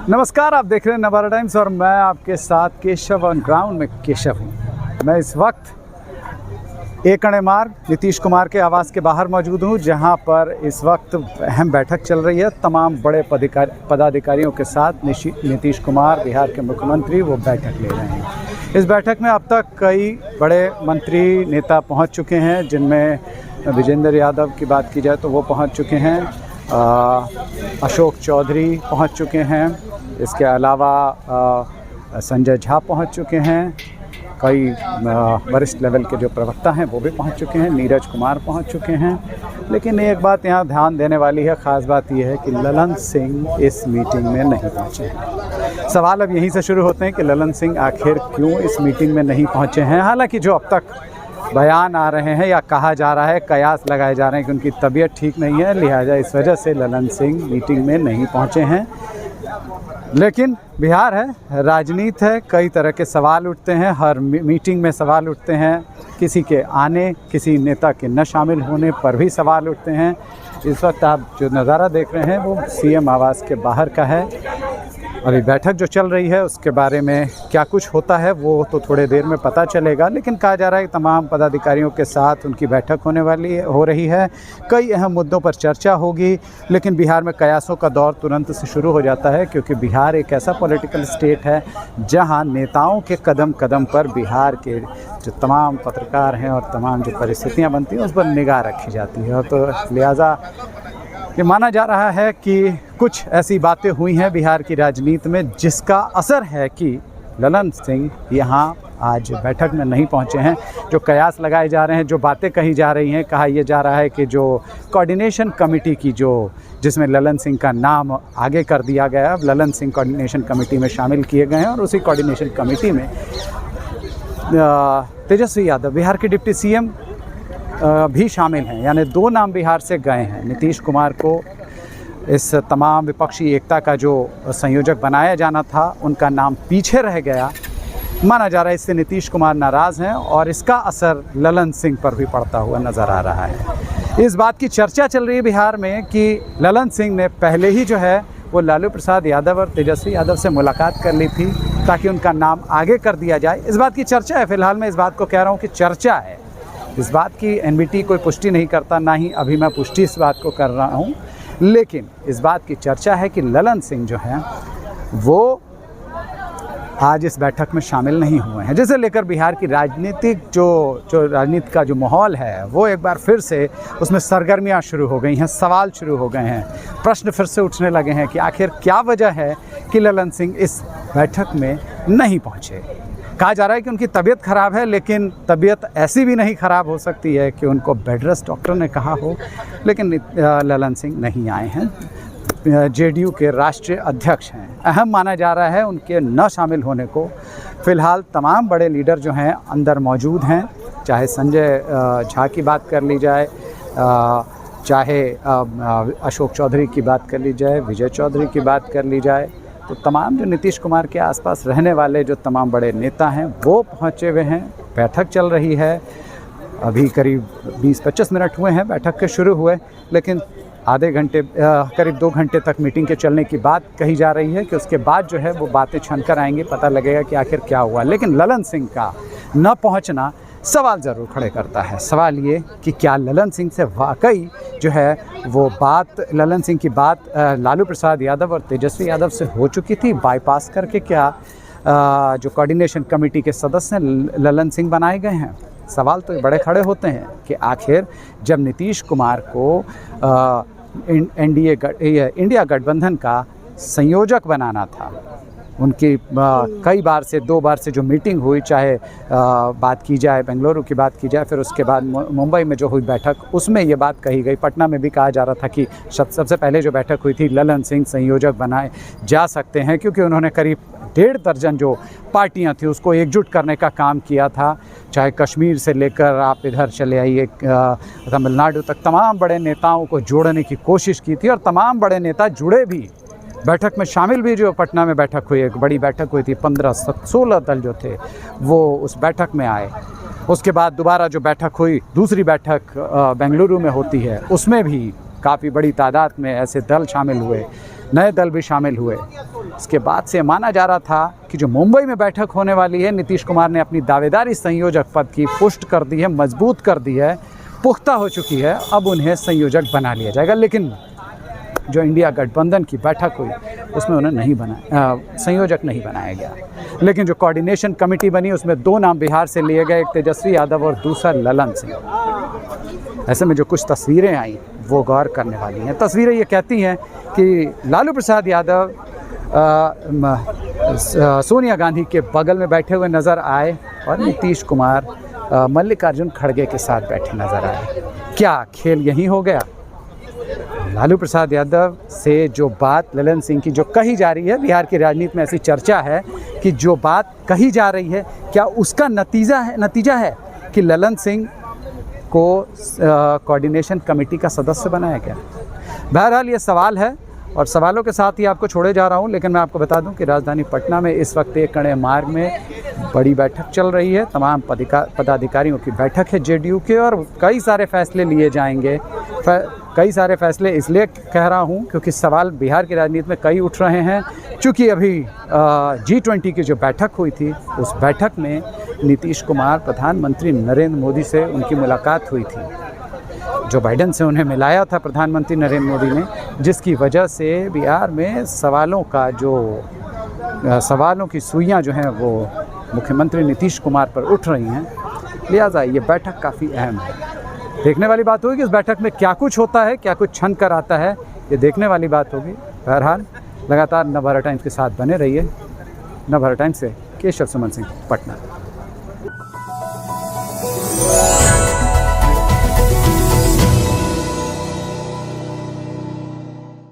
नमस्कार, आप देख रहे हैं नवारा टाइम्स और मैं आपके साथ केशव ऑन ग्राउंड में केशव हूँ। मैं इस वक्त एकड़े मार्ग नीतीश कुमार के आवास के बाहर मौजूद हूँ, जहाँ पर इस वक्त अहम बैठक चल रही है। तमाम बड़े पदाधिकारियों के साथ नीतीश कुमार बिहार के मुख्यमंत्री वो बैठक ले रहे हैं। इस बैठक में अब तक कई बड़े मंत्री नेता पहुँच चुके हैं, जिनमें विजेंद्र यादव की बात की जाए तो वो पहुँच चुके हैं, अशोक चौधरी पहुंच चुके हैं, इसके अलावा संजय झा पहुंच चुके हैं, कई वरिष्ठ लेवल के जो प्रवक्ता हैं वो भी पहुंच चुके हैं, नीरज कुमार पहुंच चुके हैं। लेकिन एक बात यहाँ ध्यान देने वाली है, ख़ास बात यह है कि ललन सिंह इस मीटिंग में नहीं पहुँचे हैं। सवाल अब यहीं से शुरू होते हैं कि ललन सिंह आखिर क्यों इस मीटिंग में नहीं पहुँचे हैं। हालाँकि जो अब तक बयान आ रहे हैं या कहा जा रहा है, कयास लगाए जा रहे हैं कि उनकी तबीयत ठीक नहीं है, लिहाजा इस वजह से ललन सिंह मीटिंग में नहीं पहुंचे हैं। लेकिन बिहार है, राजनीति है, कई तरह के सवाल उठते हैं, हर मीटिंग में सवाल उठते हैं। किसी के आने, किसी नेता के न शामिल होने पर भी सवाल उठते हैं। इस वक्त आप जो नज़ारा देख रहे हैं वो सीएम आवास के बाहर का है। अभी बैठक जो चल रही है उसके बारे में क्या कुछ होता है वो तो थोड़ी देर में पता चलेगा, लेकिन कहा जा रहा है कि तमाम पदाधिकारियों के साथ उनकी बैठक हो रही है। कई अहम मुद्दों पर चर्चा होगी, लेकिन बिहार में कयासों का दौर तुरंत से शुरू हो जाता है, क्योंकि बिहार एक ऐसा पॉलिटिकल स्टेट है जहां नेताओं के कदम कदम पर बिहार के जो तमाम पत्रकार हैं और तमाम जो परिस्थितियाँ बनती हैं उस पर निगाह रखी जाती है। तो लिहाजा ये माना जा रहा है कि कुछ ऐसी बातें हुई हैं बिहार की राजनीति में जिसका असर है कि ललन सिंह यहाँ आज बैठक में नहीं पहुँचे हैं। जो कयास लगाए जा रहे हैं, जो बातें कही जा रही हैं, कहा यह जा रहा है कि जो कोऑर्डिनेशन कमेटी की जिसमें ललन सिंह का नाम आगे कर दिया गया, अब ललन सिंह कोऑर्डिनेशन कमेटी में शामिल किए गए हैं और उसी कोऑर्डिनेशन कमेटी में तेजस्वी यादव बिहार के डिप्टी सीएम भी शामिल हैं। यानी दो नाम बिहार से गए हैं। नीतीश कुमार को इस तमाम विपक्षी एकता का जो संयोजक बनाया जाना था, उनका नाम पीछे रह गया। माना जा रहा है इससे नीतीश कुमार नाराज़ हैं और इसका असर ललन सिंह पर भी पड़ता हुआ नज़र आ रहा है। इस बात की चर्चा चल रही है बिहार में कि ललन सिंह ने पहले ही जो है वो लालू प्रसाद यादव और तेजस्वी यादव से मुलाकात कर ली थी ताकि उनका नाम आगे कर दिया जाए। इस बात की चर्चा है। फ़िलहाल मैं इस बात को कह रहा हूँ कि चर्चा है। इस बात की एनबीटी कोई पुष्टि नहीं करता, ना ही अभी मैं पुष्टि इस बात को कर रहा हूँ, लेकिन इस बात की चर्चा है कि ललन सिंह जो हैं वो आज इस बैठक में शामिल नहीं हुए हैं, जिसे लेकर बिहार की राजनीतिक जो राजनीति का जो माहौल है वो एक बार फिर से उसमें सरगर्मियाँ शुरू हो गई हैं, सवाल शुरू हो गए हैं, प्रश्न फिर से उठने लगे हैं कि आखिर क्या वजह है कि ललन सिंह इस बैठक में नहीं पहुँचे। कहा जा रहा है कि उनकी तबीयत ख़राब है, लेकिन तबीयत ऐसी भी नहीं ख़राब हो सकती है कि उनको बेड रेस्ट डॉक्टर ने कहा हो, लेकिन ललन सिंह नहीं आए हैं। जेडीयू के राष्ट्रीय अध्यक्ष हैं, अहम माना जा रहा है उनके न शामिल होने को। फ़िलहाल तमाम बड़े लीडर जो हैं अंदर मौजूद हैं, चाहे संजय झा की बात कर ली जाए, चाहे अशोक चौधरी की बात कर ली जाए, विजय चौधरी की बात कर ली जाए, तो तमाम जो नीतीश कुमार के आसपास रहने वाले जो तमाम बड़े नेता हैं वो पहुंचे हुए हैं। बैठक चल रही है, अभी करीब 20-25 मिनट हुए हैं बैठक के शुरू हुए, लेकिन आधे घंटे करीब 2 घंटे तक मीटिंग के चलने की बात कही जा रही है कि उसके बाद जो है वो बातें छनकर आएंगी, पता लगेगा कि आखिर क्या हुआ। लेकिन ललन सिंह का न पहुंचना सवाल ज़रूर खड़े करता है। सवाल ये कि क्या ललन सिंह से वाकई जो है वो ललन सिंह की बात लालू प्रसाद यादव और तेजस्वी यादव से हो चुकी थी, बाईपास करके क्या जो कोऑर्डिनेशन कमेटी के सदस्य ललन सिंह बनाए गए हैं। सवाल तो बड़े खड़े होते हैं कि आखिर जब नीतीश कुमार को इंडिया गठबंधन का संयोजक बनाना था, उनकी कई बार से 2 बार से जो मीटिंग हुई, चाहे बात की जाए बेंगलुरु की बात की जाए, फिर उसके बाद मुंबई में जो हुई बैठक, उसमें ये बात कही गई। पटना में भी कहा जा रहा था कि सबसे पहले जो बैठक हुई थी ललन सिंह संयोजक बनाए जा सकते हैं, क्योंकि उन्होंने करीब 1.5 दर्जन जो पार्टियां थी उसको एकजुट करने का काम किया था। चाहे कश्मीर से लेकर आप इधर चले आइए तमिलनाडु तक, तमाम बड़े नेताओं को जोड़ने की कोशिश की थी और तमाम बड़े नेता जुड़े भी, बैठक में शामिल भी। जो पटना में बैठक हुई, एक बड़ी बैठक हुई थी, 15-16 दल जो थे वो उस बैठक में आए। उसके बाद दोबारा जो बैठक हुई, दूसरी बैठक बेंगलुरु में होती है, उसमें भी काफ़ी बड़ी तादाद में ऐसे दल शामिल हुए, नए दल भी शामिल हुए। इसके बाद से माना जा रहा था कि जो मुंबई में बैठक होने वाली है, नीतीश कुमार ने अपनी दावेदारी संयोजक पद की पुष्ट कर दी है, मजबूत कर दी है, पुख्ता हो चुकी है। अब उन्हें संयोजक बना लिया जाएगा। लेकिन जो इंडिया गठबंधन की बैठक हुई उसमें उन्हें नहीं संयोजक नहीं बनाया गया। लेकिन जो कोऑर्डिनेशन कमेटी बनी उसमें 2 नाम बिहार से लिए गए, एक तेजस्वी यादव और दूसरा ललन सिंह। ऐसे में जो कुछ तस्वीरें आई वो गौर करने वाली हैं। तस्वीरें ये कहती हैं कि लालू प्रसाद यादव सोनिया गांधी के बगल में बैठे हुए नज़र आए और नीतीश कुमार मल्लिकार्जुन खड़गे के साथ बैठे नज़र आए। क्या खेल यही हो गया? लालू प्रसाद यादव से जो बात ललन सिंह की जो कही जा रही है, बिहार की राजनीति में ऐसी चर्चा है कि जो बात कही जा रही है क्या उसका नतीजा है कि ललन सिंह को कोऑर्डिनेशन कमेटी का सदस्य बनाया गया। बहरहाल ये सवाल है और सवालों के साथ ही आपको छोड़े जा रहा हूँ। लेकिन मैं आपको बता दूं कि राजधानी पटना में इस वक्त एक कड़े मार्ग में बड़ी बैठक चल रही है। तमाम पदाधिकारियों की बैठक है जेडीयू के, और कई सारे फैसले लिए जाएंगे। कई सारे फैसले इसलिए कह रहा हूँ क्योंकि सवाल बिहार की राजनीति में कई उठ रहे हैं। चूँकि अभी G20 की जो बैठक हुई थी उस बैठक में नीतीश कुमार प्रधानमंत्री नरेंद्र मोदी से उनकी मुलाकात हुई थी। जो बाइडेन से उन्हें मिलाया था प्रधानमंत्री नरेंद्र मोदी ने, जिसकी वजह से बिहार में सवालों की सुइयां जो हैं वो मुख्यमंत्री नीतीश कुमार पर उठ रही हैं। लिहाजा ये बैठक काफ़ी अहम है। देखने वाली बात होगी कि इस बैठक में क्या कुछ होता है, क्या कुछ छन कर आता है, ये देखने वाली बात होगी। बहरहाल लगातार नवभारत टाइम्स के साथ बने रहिए। नवभारत टाइम्स से केशव सुमन सिंह, पटना।